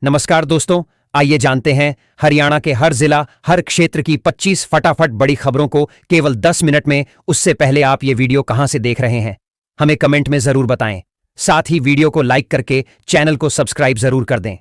नमस्कार दोस्तों, आइए जानते हैं हरियाणा के हर जिला हर क्षेत्र की 25 फटाफट बड़ी खबरों को केवल 10 मिनट में। उससे पहले आप ये वीडियो कहां से देख रहे हैं हमें कमेंट में जरूर बताएं। साथ ही वीडियो को लाइक करके चैनल को सब्सक्राइब जरूर कर दें।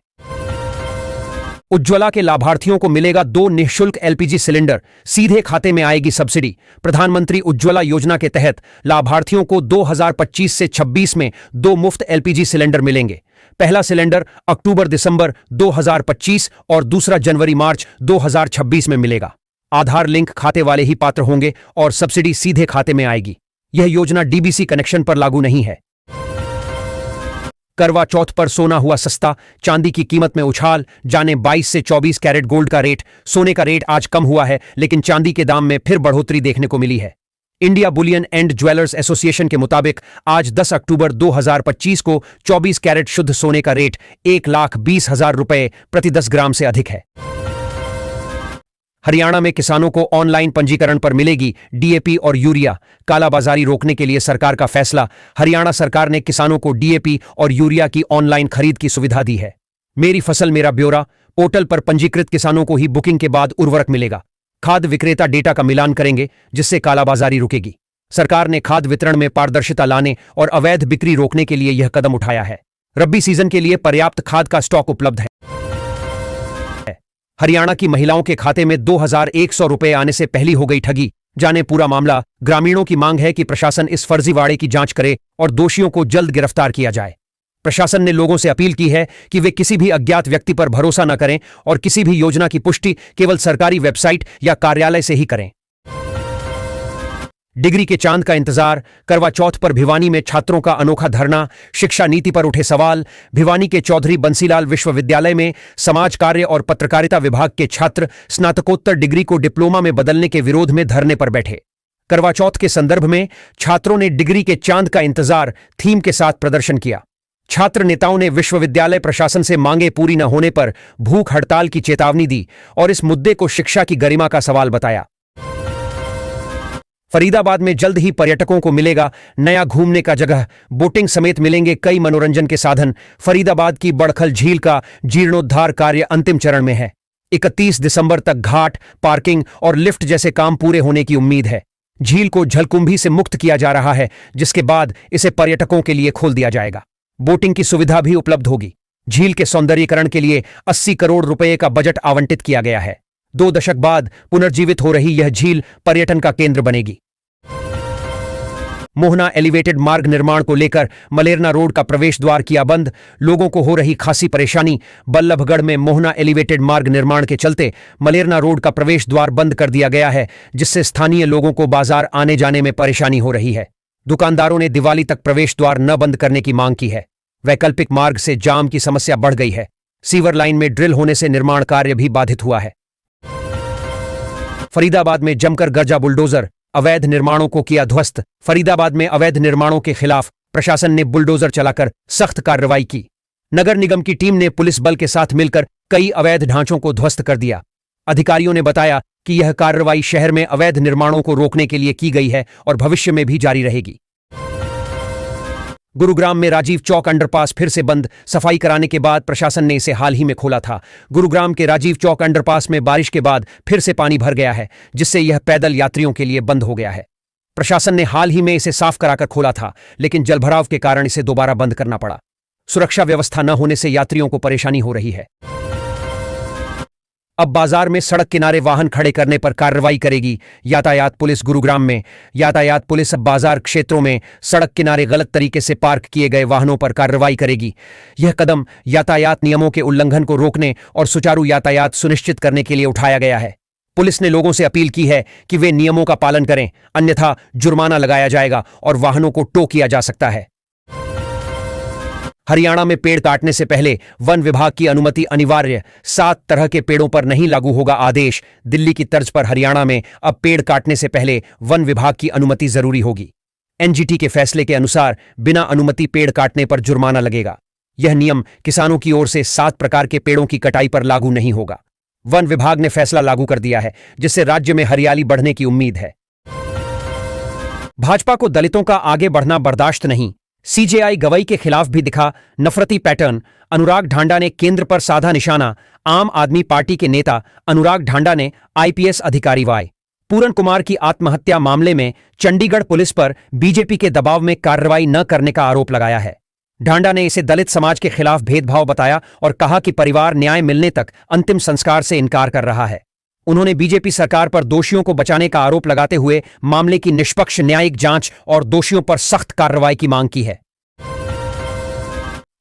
उज्ज्वला के लाभार्थियों को मिलेगा 2 निःशुल्क एलपीजी सिलेंडर, सीधे खाते में आएगी सब्सिडी। प्रधानमंत्री उज्ज्वला योजना के तहत लाभार्थियों को 2025 से 26 में 2 मुफ्त एलपीजी सिलेंडर मिलेंगे। पहला सिलेंडर अक्टूबर-दिसंबर 2025 और दूसरा जनवरी-मार्च 2026 में मिलेगा। आधार लिंक खाते वाले ही पात्र होंगे और सब्सिडी सीधे खाते में आएगी। यह योजना डीबीसी कनेक्शन पर लागू नहीं है। करवा चौथ पर सोना हुआ सस्ता, चांदी की कीमत में उछाल। जाने 22 से 24 कैरेट गोल्ड का रेट। सोने का रेट आज कम हुआ है, लेकिन चांदी के दाम में फिर बढ़ोतरी देखने को मिली है। India Boolean and jewellers association के मुताबिक आज 10 अक्टूबर 2025 को 24 कैरेट शुद्ध सोने का रेट 1,20,000 रुपए प्रति 10 ग्राम से अधिक है। हरियाणा में किसानों को ऑनलाइन पंजीकरण पर मिलेगी डीएपी और यूरिया। कालाबाजारी रोकने के लिए सरकार का फैसला। हरियाणा सरकार ने किसानों को डीएपी और यूरिया की ऑनलाइन खरीद की सुविधा दी है। मेरी फसल मेरा ब्यौरा पोर्टल पर पंजीकृत किसानों को ही बुकिंग के बाद उर्वरक मिलेगा। खाद विक्रेता डेटा का मिलान करेंगे, जिससे कालाबाजारी रुकेगी। सरकार ने खाद वितरण में पारदर्शिता लाने और अवैध बिक्री रोकने के लिए यह कदम उठाया है। रब्बी सीजन के लिए पर्याप्त खाद का स्टॉक उपलब्ध है। हरियाणा की महिलाओं के खाते में 2,100 रुपए आने से पहली हो गई ठगी। जाने पूरा मामला। ग्रामीणों की मांग है कि प्रशासन इस फर्जीवाड़े की जांच करे और दोषियों को जल्द गिरफ्तार किया जाए। प्रशासन ने लोगों से अपील की है कि वे किसी भी अज्ञात व्यक्ति पर भरोसा न करें और किसी भी योजना की पुष्टि केवल सरकारी वेबसाइट या कार्यालय से ही करें। डिग्री के चांद का इंतजार। करवा चौथ पर भिवानी में छात्रों का अनोखा धरना। शिक्षा नीति पर उठे सवाल। भिवानी के चौधरी बंसीलाल विश्वविद्यालय में समाज कार्य और पत्रकारिता विभाग के छात्र स्नातकोत्तर डिग्री को डिप्लोमा में बदलने के विरोध में धरने पर बैठे। करवा चौथ के संदर्भ में छात्रों ने डिग्री के चांद का इंतजार थीम के साथ प्रदर्शन किया। छात्र नेताओं ने विश्वविद्यालय प्रशासन से मांगे पूरी न होने पर भूख हड़ताल की चेतावनी दी और इस मुद्दे को शिक्षा की गरिमा का सवाल बताया। फरीदाबाद में जल्द ही पर्यटकों को मिलेगा नया घूमने का जगह। बोटिंग समेत मिलेंगे कई मनोरंजन के साधन। फरीदाबाद की बड़खल झील का जीर्णोद्धार कार्य अंतिम चरण में है। 31 दिसंबर तक घाट, पार्किंग और लिफ्ट जैसे काम पूरे होने की उम्मीद है। झील को जलकुंभी से मुक्त किया जा रहा है, जिसके बाद इसे पर्यटकों के लिए खोल दिया जाएगा। बोटिंग की सुविधा भी उपलब्ध होगी। झील के सौंदर्यीकरण के लिए 80 करोड़ रुपए का बजट आवंटित किया गया है। 2 दशक बाद पुनर्जीवित हो रही यह झील पर्यटन का केंद्र बनेगी। मोहना एलिवेटेड मार्ग निर्माण को लेकर मलेरना रोड का प्रवेश द्वार किया बंद। लोगों को हो रही खासी परेशानी। बल्लभगढ़ में मोहना एलिवेटेड मार्ग निर्माण के चलते मलेरना रोड का प्रवेश द्वार बंद कर दिया गया है, जिससे स्थानीय लोगों को बाजार आने जाने में परेशानी हो रही है। दुकानदारों ने दिवाली तक प्रवेश द्वार न बंद करने की मांग की है। वैकल्पिक मार्ग से जाम की समस्या बढ़ गई है। सीवर लाइन में ड्रिल होने से निर्माण कार्य भी बाधित हुआ है। फरीदाबाद में जमकर गरजा बुलडोजर। अवैध निर्माणों को किया ध्वस्त। फरीदाबाद में अवैध निर्माणों के खिलाफ प्रशासन ने बुलडोजर चलाकर सख्त कार्रवाई की। नगर निगम की टीम ने पुलिस बल के साथ मिलकर कई अवैध ढांचों को ध्वस्त कर दिया। अधिकारियों ने बताया कि यह कार्रवाई शहर में अवैध निर्माणों को रोकने के लिए की गई है और भविष्य में भी जारी रहेगी। गुरुग्राम में राजीव चौक अंडरपास फिर से बंद। सफाई कराने के बाद प्रशासन ने इसे हाल ही में खोला था। गुरुग्राम के राजीव चौक अंडरपास में बारिश के बाद फिर से पानी भर गया है, जिससे यह पैदल यात्रियों के लिए बंद हो गया है। प्रशासन ने हाल ही में इसे साफ कराकर खोला था, लेकिन जलभराव के कारण इसे दोबारा बंद करना पड़ा। सुरक्षा व्यवस्था न होने से यात्रियों को परेशानी हो रही है। अब बाजार में सड़क किनारे वाहन खड़े करने पर कार्रवाई करेगी यातायात पुलिस। गुरुग्राम में यातायात पुलिस अब बाजार क्षेत्रों में सड़क किनारे गलत तरीके से पार्क किए गए वाहनों पर कार्रवाई करेगी। यह कदम यातायात नियमों के उल्लंघन को रोकने और सुचारू यातायात सुनिश्चित करने के लिए उठाया गया है। पुलिस ने लोगों से अपील की है कि वे नियमों का पालन करें, अन्यथा जुर्माना लगाया जाएगा और वाहनों को टो किया जा सकता है। हरियाणा में पेड़ काटने से पहले वन विभाग की अनुमति अनिवार्य। 7 तरह के पेड़ों पर नहीं लागू होगा आदेश। दिल्ली की तर्ज पर हरियाणा में अब पेड़ काटने से पहले वन विभाग की अनुमति जरूरी होगी। एनजीटी के फैसले के अनुसार बिना अनुमति पेड़ काटने पर जुर्माना लगेगा। यह नियम किसानों की ओर से 7 प्रकार के पेड़ों की कटाई पर लागू नहीं होगा। वन विभाग ने फैसला लागू कर दिया है, जिससे राज्य में हरियाली बढ़ने की उम्मीद है। भाजपा को दलितों का आगे बढ़ना बर्दाश्त नहीं। सीजेआई गवई के खिलाफ भी दिखा नफरती पैटर्न। अनुराग ढांडा ने केंद्र पर साधा निशाना। आम आदमी पार्टी के नेता अनुराग ढांडा ने आईपीएस अधिकारी वाई पूरन कुमार की आत्महत्या मामले में चंडीगढ़ पुलिस पर बीजेपी के दबाव में कार्रवाई न करने का आरोप लगाया है। ढांडा ने इसे दलित समाज के खिलाफ भेदभाव बताया और कहा कि परिवार न्याय मिलने तक अंतिम संस्कार से इनकार कर रहा है। उन्होंने बीजेपी सरकार पर दोषियों को बचाने का आरोप लगाते हुए मामले की निष्पक्ष न्यायिक जांच और दोषियों पर सख्त कार्रवाई की मांग की है।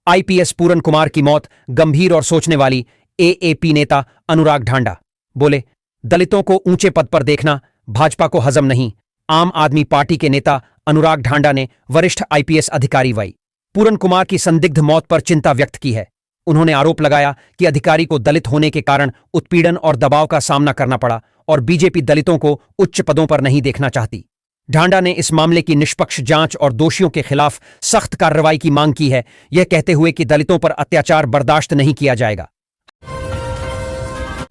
आईपीएस पूरन कुमार की मौत गंभीर और सोचने वाली। एएपी नेता अनुराग ढांडा बोले, दलितों को ऊंचे पद पर देखना भाजपा को हजम नहीं। आम आदमी पार्टी के नेता अनुराग ढांडा ने वरिष्ठ आईपीएस अधिकारी वाई पूरन कुमार की संदिग्ध मौत पर चिंता व्यक्त की है। उन्होंने आरोप लगाया कि अधिकारी को दलित होने के कारण उत्पीड़न और दबाव का सामना करना पड़ा और बीजेपी दलितों को उच्च पदों पर नहीं देखना चाहती। ढांडा ने इस मामले की निष्पक्ष जांच और दोषियों के खिलाफ सख्त कार्रवाई की मांग की है, यह कहते हुए कि दलितों पर अत्याचार बर्दाश्त नहीं किया जाएगा।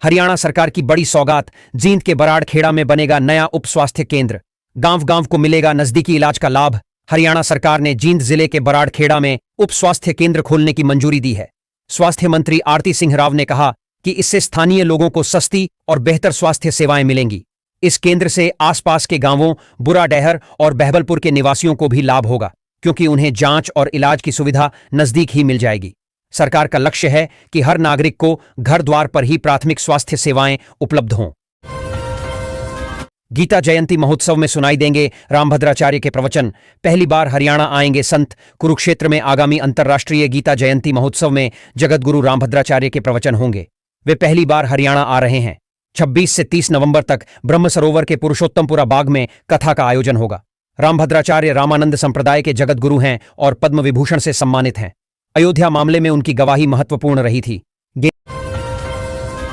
हरियाणा सरकार की बड़ी सौगात, जींद के बराड़ खेड़ा में बनेगा नया उप स्वास्थ्य केंद्र। गांव गांव को मिलेगा नजदीकी इलाज का लाभ। हरियाणा सरकार ने जींद जिले के बराड़ खेड़ा में उप स्वास्थ्य केंद्र खोलने की मंजूरी दी है। स्वास्थ्य मंत्री आरती सिंह राव ने कहा कि इससे स्थानीय लोगों को सस्ती और बेहतर स्वास्थ्य सेवाएं मिलेंगी। इस केंद्र से आसपास के गांवों बुराडैहर और बहबलपुर के निवासियों को भी लाभ होगा, क्योंकि उन्हें जांच और इलाज की सुविधा नजदीक ही मिल जाएगी। सरकार का लक्ष्य है कि हर नागरिक को घर द्वार पर ही प्राथमिक स्वास्थ्य सेवाएं उपलब्ध हों। गीता जयंती महोत्सव में सुनाई देंगे रामभद्राचार्य के प्रवचन। पहली बार हरियाणा आएंगे संत। कुरुक्षेत्र में आगामी अंतर्राष्ट्रीय गीता जयंती महोत्सव में जगतगुरु रामभद्राचार्य के प्रवचन होंगे। वे पहली बार हरियाणा आ रहे हैं। 26 से 30 नवंबर तक ब्रह्म सरोवर के पुरुषोत्तमपुरा बाग में कथा का आयोजन होगा। रामभद्राचार्य रामानंद संप्रदाय के जगतगुरु हैं और पद्म विभूषण से सम्मानित हैं। अयोध्या मामले में उनकी गवाही महत्वपूर्ण रही थी।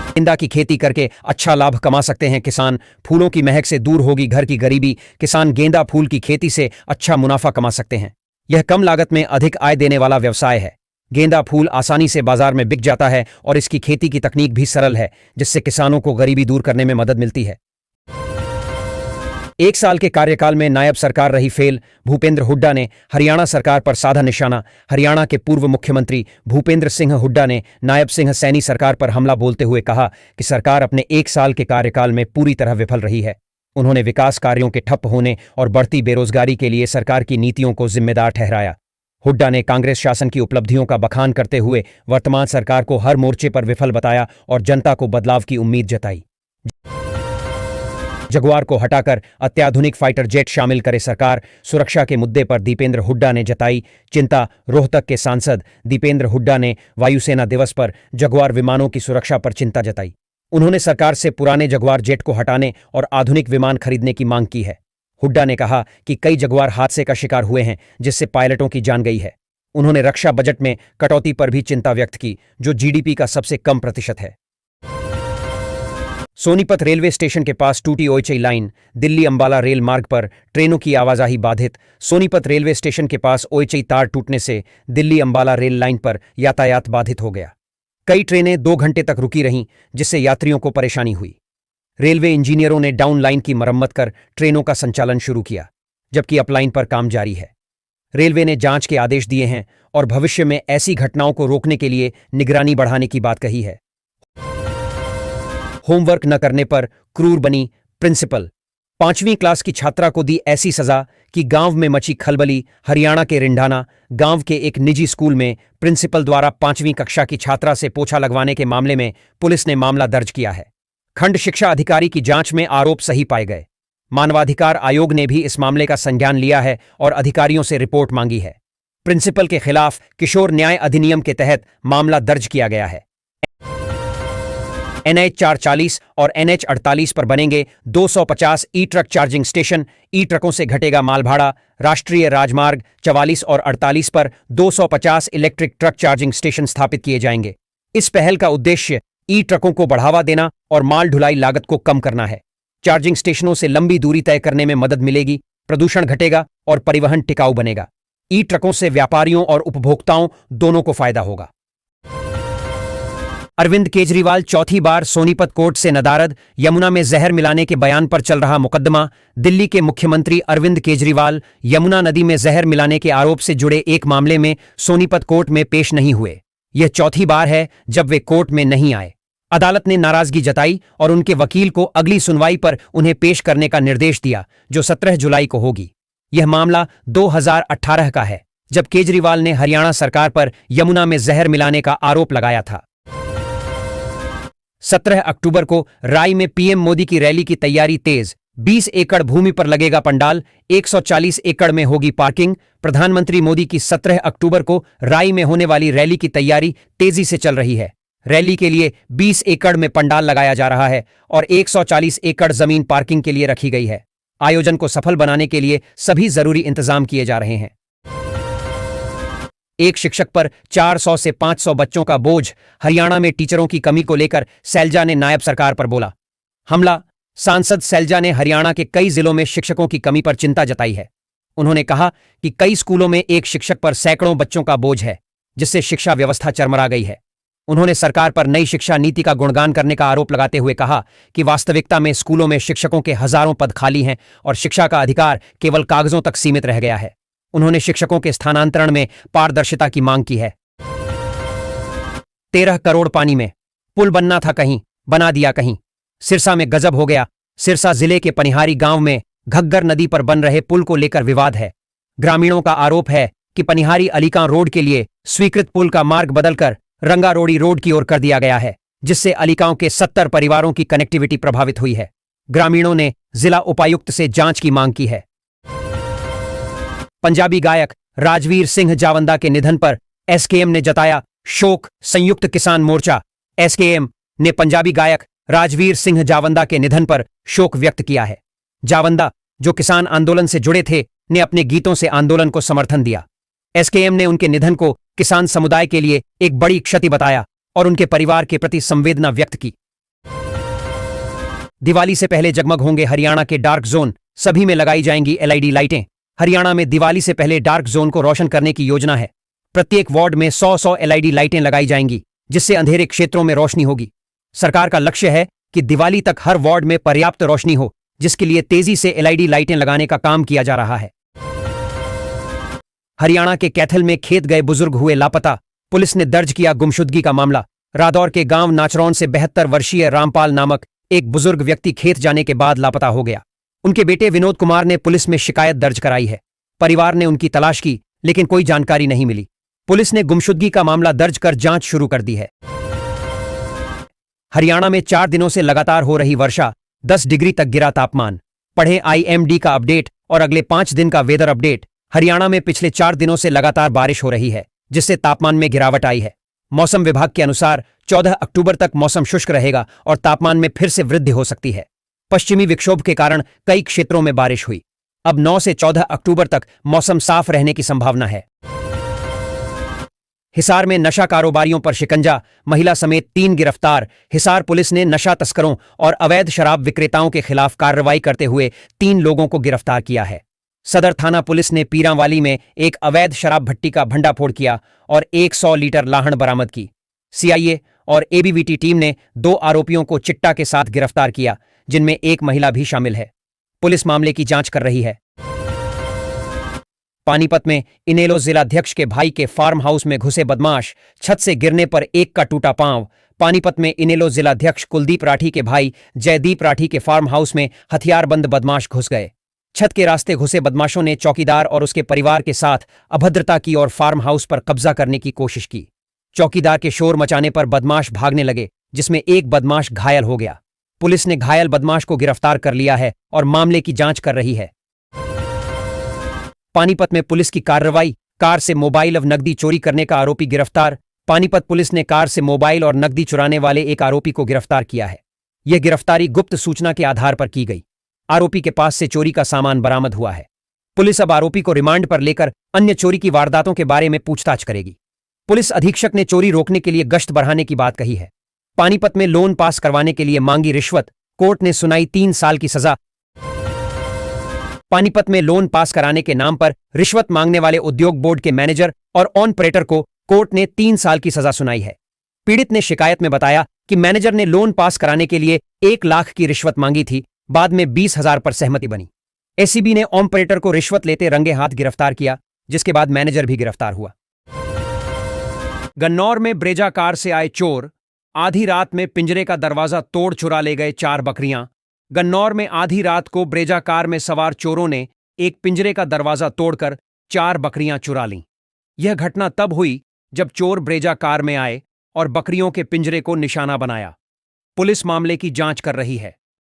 गेंदा की खेती करके अच्छा लाभ कमा सकते हैं किसान। फूलों की महक से दूर होगी घर की गरीबी। किसान गेंदा फूल की खेती से अच्छा मुनाफा कमा सकते हैं। यह कम लागत में अधिक आय देने वाला व्यवसाय है। गेंदा फूल आसानी से बाजार में बिक जाता है और इसकी खेती की तकनीक भी सरल है, जिससे किसानों को गरीबी दूर करने में मदद मिलती है। 1 साल के कार्यकाल में नायब सरकार रही फेल। भूपेंद्र हुड्डा ने हरियाणा सरकार पर साधा निशाना। हरियाणा के पूर्व मुख्यमंत्री भूपेंद्र सिंह हुड्डा ने नायब सिंह सैनी सरकार पर हमला बोलते हुए कहा कि सरकार अपने 1 साल के कार्यकाल में पूरी तरह विफल रही है। उन्होंने विकास कार्यों के ठप होने और बढ़ती बेरोजगारी के लिए सरकार की नीतियों को जिम्मेदार ठहराया। हुड्डा ने कांग्रेस शासन की उपलब्धियों का बखान करते हुए वर्तमान सरकार को हर मोर्चे पर विफल बताया और जनता को बदलाव की उम्मीद जताई। जगुआर को हटाकर अत्याधुनिक फाइटर जेट शामिल करे सरकार। सुरक्षा के मुद्दे पर दीपेंद्र हुड्डा ने जताई चिंता। रोहतक के सांसद दीपेंद्र हुड्डा ने वायुसेना दिवस पर जगुआर विमानों की सुरक्षा पर चिंता जताई। उन्होंने सरकार से पुराने जगुआर जेट को हटाने और आधुनिक विमान खरीदने की मांग की है। हुड्डा ने कहा कि कई जगुआर हादसे का शिकार हुए हैं, जिससे पायलटों की जान गई है। उन्होंने रक्षा बजट में कटौती पर भी चिंता व्यक्त की, जो जीडीपी का सबसे कम प्रतिशत है। सोनीपत रेलवे स्टेशन के पास टूटी OHE line. Delhi Ambala rail मार्ग पर ट्रेनों की आवाजाही बाधित। सोनीपत रेलवे स्टेशन के पास ओएचई तार टूटने से दिल्ली अंबाला रेल लाइन पर यातायात बाधित हो गया। कई ट्रेनें 2 घंटे तक रुकी रहीं, जिससे यात्रियों को परेशानी हुई। रेलवे इंजीनियरों ने डाउन लाइन की मरम्मत कर ट्रेनों का संचालन शुरू किया, जबकि अपलाइन पर काम जारी है। रेलवे ने जांच के आदेश दिए हैं और भविष्य में ऐसी घटनाओं को रोकने के लिए निगरानी बढ़ाने की बात कही है। होमवर्क न करने पर क्रूर बनी प्रिंसिपल। 5वीं क्लास की छात्रा को दी ऐसी सजा कि गांव में मची खलबली। हरियाणा के रिंडाना गांव के एक निजी स्कूल में प्रिंसिपल द्वारा 5वीं कक्षा की छात्रा से पोछा लगवाने के मामले में पुलिस ने मामला दर्ज किया है। खंड शिक्षा अधिकारी की जांच में आरोप सही पाए गए। मानवाधिकार आयोग ने भी इस मामले का संज्ञान लिया है और अधिकारियों से रिपोर्ट मांगी है। प्रिंसिपल के खिलाफ किशोर न्याय अधिनियम के तहत मामला दर्ज किया गया है। NH 440 और NH 48 पर बनेंगे 250 ई ट्रक चार्जिंग स्टेशन। ई ट्रकों से घटेगा माल भाड़ा। राष्ट्रीय राजमार्ग 44 और 48 पर 250 इलेक्ट्रिक ट्रक चार्जिंग स्टेशन स्थापित किए जाएंगे। इस पहल का उद्देश्य ई ट्रकों को बढ़ावा देना और माल ढुलाई लागत को कम करना है। चार्जिंग स्टेशनों से लंबी दूरी तय करने में मदद मिलेगी, प्रदूषण घटेगा और परिवहन टिकाऊ बनेगा। ई ट्रकों से व्यापारियों और उपभोक्ताओं दोनों को फायदा होगा। अरविंद केजरीवाल चौथी बार सोनीपत कोर्ट से नदारद। यमुना में जहर मिलाने के बयान पर चल रहा मुकदमा। दिल्ली के मुख्यमंत्री अरविंद केजरीवाल यमुना नदी में जहर मिलाने के आरोप से जुड़े एक मामले में सोनीपत कोर्ट में पेश नहीं हुए। यह चौथी बार है जब वे कोर्ट में नहीं आए। अदालत ने नाराजगी जताई और उनके वकील को अगली सुनवाई पर उन्हें पेश करने का निर्देश दिया, जो 17 जुलाई को होगी। यह मामला 2018 का है, जब केजरीवाल ने हरियाणा सरकार पर यमुना में जहर मिलाने का आरोप लगाया था। 17 अक्टूबर को राय में पीएम मोदी की रैली की तैयारी तेज। 20 एकड़ भूमि पर लगेगा पंडाल, 140 एकड़ में होगी पार्किंग। प्रधानमंत्री मोदी की 17 अक्टूबर को राय में होने वाली रैली की तैयारी तेजी से चल रही है। रैली के लिए 20 एकड़ में पंडाल लगाया जा रहा है और 140 एकड़ जमीन पार्किंग के लिए रखी गई है। आयोजन को सफल बनाने के लिए सभी जरूरी इंतजाम किए जा रहे हैं। एक शिक्षक पर 400 से 500 बच्चों का बोझ। हरियाणा में टीचरों की कमी को लेकर सैलजा ने नायब सरकार पर बोला हमला। सांसद सैलजा ने हरियाणा के कई जिलों में शिक्षकों की कमी पर चिंता जताई है। उन्होंने कहा कि कई स्कूलों में एक शिक्षक पर सैकड़ों बच्चों का बोझ है, जिससे शिक्षा व्यवस्था चरमरा गई है। उन्होंने सरकार पर नई शिक्षा नीति का गुणगान करने का आरोप लगाते हुए कहा कि वास्तविकता में स्कूलों में शिक्षकों के हजारों पद खाली हैं और शिक्षा का अधिकार केवल कागजों तक सीमित रह गया है। उन्होंने शिक्षकों के स्थानांतरण में पारदर्शिता की मांग की है। 13 करोड़ पानी में, पुल बनना था कहीं, बना दिया कहीं। सिरसा में गजब हो गया। सिरसा जिले के पनिहारी गांव में घग्गर नदी पर बन रहे पुल को लेकर विवाद है। ग्रामीणों का आरोप है कि पनिहारी अलीकां रोड के लिए स्वीकृत पुल का मार्ग बदलकर रंगारोड़ी रोड की ओर कर दिया गया है, जिससे अलीकांव के 70 परिवारों की कनेक्टिविटी प्रभावित हुई है। ग्रामीणों ने जिला उपायुक्त से जांच की मांग की है। पंजाबी गायक राजवीर सिंह जावंदा के निधन पर एसकेएम ने जताया शोक। संयुक्त किसान मोर्चा एसकेएम ने पंजाबी गायक राजवीर सिंह जावंदा के निधन पर शोक व्यक्त किया है। जावंदा, जो किसान आंदोलन से जुड़े थे, ने अपने गीतों से आंदोलन को समर्थन दिया। एसकेएम ने उनके निधन को किसान समुदाय के लिए एक बड़ी क्षति बताया और उनके परिवार के प्रति संवेदना व्यक्त की। दिवाली से पहले जगमग होंगे हरियाणा के डार्क जोन, सभी में लगाई जाएंगी एलईडी लाइटें। हरियाणा में दिवाली से पहले डार्क जोन को रोशन करने की योजना है। प्रत्येक वार्ड में 100 एलईडी लाइटें लगाई जाएंगी, जिससे अंधेरे क्षेत्रों में रोशनी होगी। सरकार का लक्ष्य है कि दिवाली तक हर वार्ड में पर्याप्त रोशनी हो, जिसके लिए तेजी से एलईडी लाइटें लगाने का काम किया जा रहा है। हरियाणा के कैथल में खेत गए बुजुर्ग हुए लापता। पुलिस ने दर्ज किया गुमशुदगी का मामला। रादौर के गांव नाचरौन से 72 वर्षीय रामपाल नामक एक बुजुर्ग व्यक्ति खेत जाने के बाद लापता हो गया। उनके बेटे विनोद कुमार ने पुलिस में शिकायत दर्ज कराई है। परिवार ने उनकी तलाश की, लेकिन कोई जानकारी नहीं मिली। पुलिस ने गुमशुदगी का मामला दर्ज कर जांच शुरू कर दी है। हरियाणा में 4 दिनों से लगातार हो रही वर्षा, 10 डिग्री तक गिरा तापमान। पढ़ें आईएमडी का अपडेट और अगले 5 दिन का वेदर अपडेट। हरियाणा में पिछले 4 दिनों से लगातार बारिश हो रही है, जिससे तापमान में गिरावट आई है। मौसम विभाग के अनुसार 14 अक्टूबर तक मौसम शुष्क रहेगा और तापमान में फिर से वृद्धि हो सकती है। पश्चिमी विक्षोभ के कारण कई क्षेत्रों में बारिश हुई। अब 9 से 14 अक्टूबर तक मौसम साफ रहने की संभावना है। हिसार में नशा कारोबारियों पर शिकंजा, महिला समेत 3 गिरफ्तार। हिसार पुलिस ने नशा तस्करों और अवैध शराब विक्रेताओं के खिलाफ कार्रवाई करते हुए 3 लोगों को गिरफ्तार किया है। सदर थाना पुलिस ने पीरांवाली में एक अवैध शराब भट्टी का भंडाफोड़ किया और 100 लीटर लाहण बरामद की। सीआईए और एबीवीटी टीम ने 2 आरोपियों को चिट्टा के साथ गिरफ्तार किया, जिनमें एक महिला भी शामिल है। पुलिस मामले की जांच कर रही है। पानीपत में इनेलो जिलाध्यक्ष के भाई के फार्म हाउस में घुसे बदमाश, छत से गिरने पर एक का टूटा पांव। पानीपत में इनेलो जिलाध्यक्ष कुलदीप राठी के भाई जयदीप राठी के फार्म हाउस में हथियारबंद बदमाश घुस गए। छत के रास्ते घुसे बदमाशों ने चौकीदार और उसके परिवार के साथ अभद्रता की और फार्म हाउस पर कब्जा करने की कोशिश की। चौकीदार के शोर मचाने पर बदमाश भागने लगे, जिसमें एक बदमाश घायल हो गया। पुलिस ने घायल बदमाश को गिरफ्तार कर लिया है और मामले की जांच कर रही है। पानीपत में पुलिस की कार्रवाई, कार से मोबाइल और नकदी चोरी करने का आरोपी गिरफ्तार। पानीपत पुलिस ने कार से मोबाइल और नकदी चुराने वाले एक आरोपी को गिरफ्तार किया है। यह गिरफ्तारी गुप्त सूचना के आधार पर की गई। आरोपी के पास से चोरी का सामान बरामद हुआ है। पुलिस अब आरोपी को रिमांड पर लेकर अन्य चोरी की वारदातों के बारे में पूछताछ करेगी। पुलिस अधीक्षक ने चोरी रोकने के लिए गश्त बढ़ाने की बात कही है। पानीपत में लोन पास करवाने के लिए मांगी रिश्वत, कोर्ट ने सुनाई 3 साल की सजा। पानीपत में लोन पास कराने के नाम पर रिश्वत मांगने वाले उद्योग बोर्ड के मैनेजर और ऑपरेटर को कोर्ट ने 3 साल की सजा सुनाई है। पीड़ित ने शिकायत में बताया कि मैनेजर ने लोन पास कराने के लिए 1 लाख की रिश्वत मांगी थी, बाद में 20,000 पर सहमति बनी। एसीबी ने ऑपरेटर को रिश्वत लेते रंगे हाथ गिरफ्तार किया, जिसके बाद मैनेजर भी गिरफ्तार हुआ। गन्नौर में ब्रेजा कार से आए चोर, आधी रात में पिंजरे का दरवाजा तोड़ चुरा ले गए 4 बकरियां। गन्नौर में आधी रात को ब्रेजा कार में सवार चोरों ने एक पिंजरे का दरवाजा तोड़कर 4 बकरियां चुरा लीं। यह घटना तब हुई जब चोर ब्रेजा कार में आए और बकरियों के पिंजरे को निशाना बनाया। पुलिस मामले की जांच कर रही है।